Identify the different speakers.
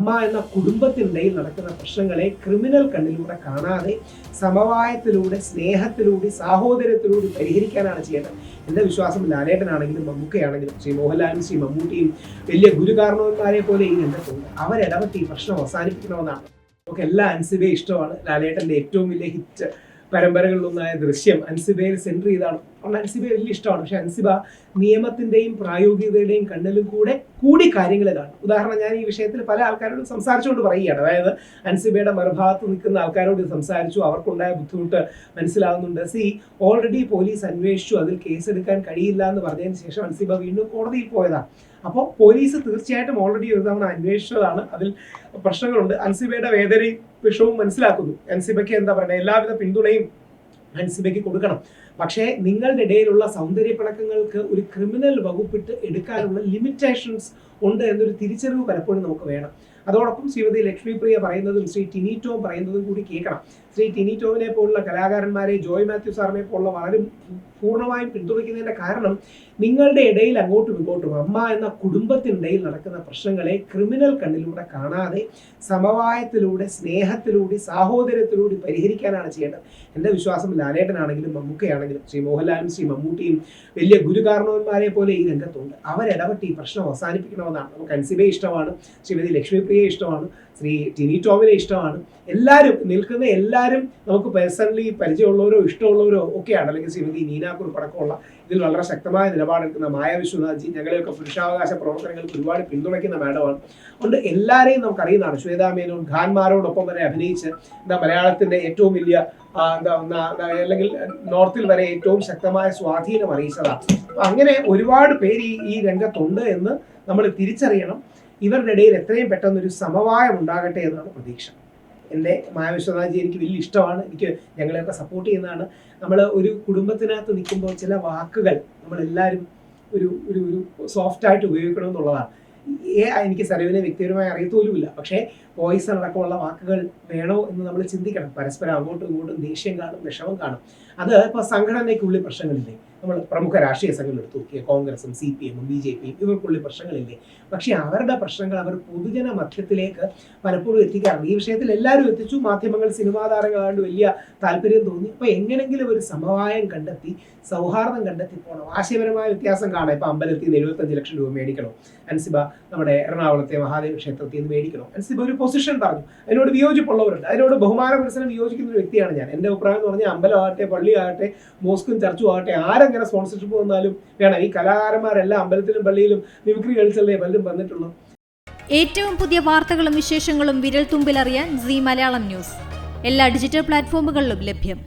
Speaker 1: അമ്മ എന്ന കുടുംബത്തിനിടയിൽ നടക്കുന്ന പ്രശ്നങ്ങളെ ക്രിമിനൽ കണ്ണിലൂടെ കാണാതെ സമവായത്തിലൂടെ, സ്നേഹത്തിലൂടെ, സാഹോദര്യത്തിലൂടെ പരിഹരിക്കാനാണ് ചെയ്യേണ്ടത്. എൻ്റെ വിശ്വാസം ലാലേട്ടനാണെങ്കിലും മമ്മൂക്കയാണെങ്കിലും ശ്രീ മോഹൻലാലും ശ്രീ മമ്മൂട്ടിയും വലിയ ഗുരുകാരണവന്മാരെ പോലെ ഈ രംഗത്തുണ്ട്. അവരിടപെട്ട് ഈ പ്രശ്നം അവസാനിപ്പിക്കണമെന്നാണ്. നമുക്ക് എല്ലാ അൻസിബയെ ഇഷ്ടമാണ്. ലാലേട്ടൻ്റെ ഏറ്റവും വലിയ ഹിറ്റ് പരമ്പരകളിലൊന്നായ ദൃശ്യം അൻസിബയിൽ സെൻറ്റർ ചെയ്താണ്. അതുകൊണ്ട് അൻസിബയെ വലിയ ഇഷ്ടമാണ്. പക്ഷെ അൻസിബ നിയമത്തിൻ്റെയും പ്രായോഗികതയുടെയും കണ്ണിലും കൂടി കാര്യങ്ങൾ കാണും. ഉദാഹരണം, ഞാൻ ഈ വിഷയത്തിൽ പല ആൾക്കാരോടും സംസാരിച്ചുകൊണ്ട് പറയുകയാണ്. അതായത് അൻസിബയുടെ മറുഭാഗത്ത് നിൽക്കുന്ന ആൾക്കാരോട് സംസാരിച്ചു, അവർക്കുണ്ടായ ബുദ്ധിമുട്ട് മനസ്സിലാവുന്നുണ്ട്. ഓൾറെഡി പോലീസ് അന്വേഷിച്ചു, അതിൽ കേസെടുക്കാൻ കഴിയില്ല എന്ന് പറഞ്ഞതിന് ശേഷം അൻസിബ വീണ്ടും കോടതിയിൽ പോയതാണ്. അപ്പോൾ പോലീസ് തീർച്ചയായിട്ടും ഓൾറെഡി ഒരു തവണ അന്വേഷിച്ചതാണ്, അതിൽ പ്രശ്നങ്ങളുണ്ട്. അൻസിബയുടെ വേദനയും വിഷവും മനസ്സിലാക്കുന്നു. അൻസിബയ്ക്ക് എന്താ പറയുക, എല്ലാവിധ പിന്തുണയും അൻസിബയ്ക്ക് കൊടുക്കണം. പക്ഷേ നിങ്ങളുടെ ഇടയിലുള്ള സൗന്ദര്യ പിണക്കങ്ങൾക്ക് ഒരു ക്രിമിനൽ വകുപ്പിട്ട് എടുക്കാനുള്ള ലിമിറ്റേഷൻസ് ഉണ്ട് എന്നൊരു തിരിച്ചറിവ് പലപ്പോഴും നമുക്ക് വേണം. അതോടൊപ്പം ശ്രീമതി ലക്ഷ്മിപ്രിയ പറയുന്നതും ശ്രീ ടിനി ടോം പറയുന്നതും കൂടി കേൾക്കണം. ശ്രീ ടിനി ടോമിനെ പോലുള്ള കലാകാരന്മാരെ, ജോയ് മാത്യു സാറിനെ പോലുള്ള വളരെ പൂർണ്ണമായും പിന്തുണയ്ക്കുന്നതിൻ്റെ കാരണം നിങ്ങളുടെ ഇടയിൽ അങ്ങോട്ടും ഇങ്ങോട്ടും അമ്മ എന്ന കുടുംബത്തിനിടയിൽ നടക്കുന്ന പ്രശ്നങ്ങളെ ക്രിമിനൽ കണ്ണിലൂടെ കാണാതെ സമവായത്തിലൂടെ, സ്നേഹത്തിലൂടെ, സാഹോദര്യത്തിലൂടെ പരിഹരിക്കാനാണ് ചെയ്യേണ്ടത്. എൻ്റെ വിശ്വാസം ലാലേട്ടനാണെങ്കിലും മമ്മൂക്കയാണെങ്കിലും ശ്രീ മോഹൻലാലും ശ്രീ മമ്മൂട്ടിയും വലിയ ഗുരുകാരണവന്മാരെ പോലെ ഈ രംഗത്തുണ്ട്. അവരിടപെട്ട് ഈ പ്രശ്നം അവസാനിപ്പിക്കണമെന്നാണ്. നമുക്ക് അൻസിബയെ ഇഷ്ടമാണ്, ശ്രീമതി ലക്ഷ്മിപ്രിയയെ ഇഷ്ടമാണ്, ശ്രീ ടിനി ടോമിനെ ഇഷ്ടമാണ്. നിൽക്കുന്ന എല്ലാവരും നമുക്ക് പേഴ്സണലി പരിചയമുള്ളവരോ ഇഷ്ടമുള്ളവരോ ഒക്കെയാണ്. അല്ലെങ്കിൽ ശ്രീമതി നീനാക്കുറിപ്പ് അടക്കമുള്ള ഇതിൽ വളരെ ശക്തമായ നിലപാടെടുക്കുന്ന മായ വിശ്വനാഥ്ജി, ഞങ്ങളെയൊക്കെ പുരുഷാവകാശ പ്രവർത്തനങ്ങൾക്ക് ഒരുപാട് പിന്തുണയ്ക്കുന്ന മാഡമാണ്. അതുകൊണ്ട് എല്ലാവരെയും നമുക്കറിയുന്നതാണ്. ശ്വേതാ മേനോൻ ഖാൻമാരോടൊപ്പം വരെ അഭിനയിച്ച് മലയാളത്തിൻ്റെ ഏറ്റവും വലിയ അല്ലെങ്കിൽ നോർത്തിൽ വരെ ഏറ്റവും ശക്തമായ സ്വാധീനം അറിയിച്ചതാണ്. അപ്പം അങ്ങനെ ഒരുപാട് പേര് ഈ രംഗത്തുണ്ട് എന്ന് നമ്മൾ തിരിച്ചറിയണം. ഇവരുടെ ഇടയിൽ എത്രയും പെട്ടെന്നൊരു സമവായം ഉണ്ടാകട്ടെ എന്നാണ് പ്രതീക്ഷ. എൻ്റെ മായ വിശ്വനാഥ്ജി എനിക്ക് വലിയ ഇഷ്ടമാണ്. ഞങ്ങളെയൊക്കെ സപ്പോർട്ട് ചെയ്യുന്നതാണ്. നമ്മൾ ഒരു കുടുംബത്തിനകത്ത് നിൽക്കുമ്പോൾ ചില വാക്കുകൾ നമ്മളെല്ലാവരും ഒരു ഒരു ഒരു സോഫ്റ്റായിട്ട് ഉപയോഗിക്കണമെന്നുള്ളതാണ്. എനിക്ക് സരവിനെ വ്യക്തിപരമായി അറിയത്തോലുമില്ല. പക്ഷേ പോയിസൺ അടക്കമുള്ള വാക്കുകൾ വേണോ എന്ന് നമ്മൾ ചിന്തിക്കണം. പരസ്പരം അങ്ങോട്ടും ഇങ്ങോട്ടും ദേഷ്യം കാണും, വിഷമം കാണും. അത് ഇപ്പോൾ സംഘടനയ്ക്കുള്ളിൽ പ്രശ്നങ്ങളില്ലേ, നമ്മൾ പ്രമുഖ രാഷ്ട്രീയ സംഘങ്ങൾ എടുത്തു നോക്കിയ കോൺഗ്രസും CPM-ഉം BJP-യും ഇവർക്കുള്ളിൽ പ്രശ്നങ്ങളില്ലേ. പക്ഷേ അവരുടെ പ്രശ്നങ്ങൾ അവർ പൊതുജന മധ്യത്തിലേക്ക് പലപ്പോഴും എത്തിക്കാറുണ്ട്. ഈ വിഷയത്തിൽ എല്ലാവരും എത്തിച്ചു. മാധ്യമങ്ങൾ, സിനിമാ താരങ്ങളാണ്ട് വലിയ താല്പര്യം തോന്നി. അപ്പോൾ എങ്ങനെങ്കിലും ഒരു സമവായം കണ്ടെത്തി, സൗഹാർദ്ദം കണ്ടെത്തി പോകണം. ആശയപരമായ വ്യത്യാസം കാണാം. ഇപ്പോൾ അമ്പലത്തിൽ നിന്ന് 75 ലക്ഷം രൂപ മേടിക്കണോ, അൻസിബ നമ്മുടെ എറണാകുളത്തെ മഹാദേവ ക്ഷേത്രത്തിൽ നിന്ന് മേടിക്കണോ, അൻസിബ ഒരു പൊസിഷൻ പറഞ്ഞു. അതിനോട് വിയോജിപ്പുള്ളവരുണ്ട്. അതിനോട് ബഹുമാന പുരസരം വിയോജിക്കുന്ന ഒരു വ്യക്തിയാണ് ഞാൻ. എൻ്റെ അഭിപ്രായം എന്ന് പറഞ്ഞാൽ അമ്പലമാകട്ടെ, പള്ളിയാകട്ടെ, മോസ്കും ചർച്ചും ആകട്ടെ, ആരെങ്ങനെ സ്പോൺസർഷിപ്പ് വന്നാലും വേണം. ഈ കലാകാരന്മാരെല്ലാം അമ്പലത്തിലും പള്ളിയിലും മിമിക്രി കളിച്ചല്ലേ പലരും വന്നിട്ടുള്ളൂ.
Speaker 2: ഏറ്റവും പുതിയ വാർത്തകളും വിശേഷങ്ങളും വിരൽ തുമ്പിലറിയാൻ സീ മലയാളം ന്യൂസ് എല്ലാ ഡിജിറ്റൽ പ്ലാറ്റ്ഫോമുകളിലും ലഭ്യം.